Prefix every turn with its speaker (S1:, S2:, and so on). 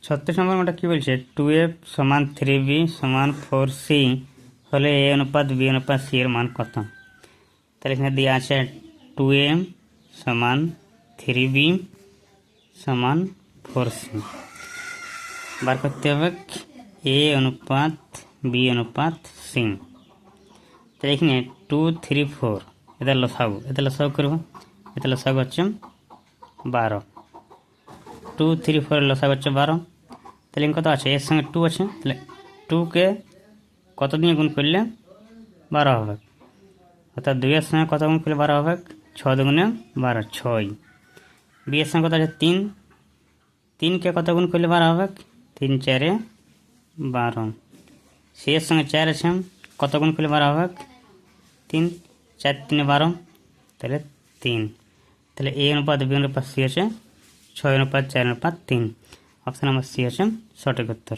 S1: 36 নম্বর ওটা কি বলছে 2f সমান 3b সমান 4c হলে a অনুপাত b অনুপাত c এর মান কত। তাহলে এখানে দেওয়া আছে 2a সমান 3b সমান 4c। বার করতে হবে a অনুপাত b অনুপাত c। তাহলে এখানে 2 3 4 এদের লসাগু করব। এদের লসাগু হচ্ছে 12। 2 3 4 লসাগু হচ্ছে 12। তাহলে কত আছে এর সঙ্গে 2 আছে, তাহলে 2কে কত দিয়ে গুণ করলে 12 হবে, অর্থাৎ 2 এর সঙ্গে কত গুণ করলে 12 হবে 6 দুগুণে 12 6। বি এর সঙ্গে কত আছে 3, 3কে কত গুণ করলে 12 হবে 3 4 12। সি এর সঙ্গে 4 আছে, কত গুণ করলে 12 হবে 3 4 3 12, তাহলে 3। তাহলে এ অনুপাত বি অনুপাত সি আছে 6 অনুপাত 4 অনুপাত 3। অপশন নাম্বার সি আছে সঠিক উত্তর।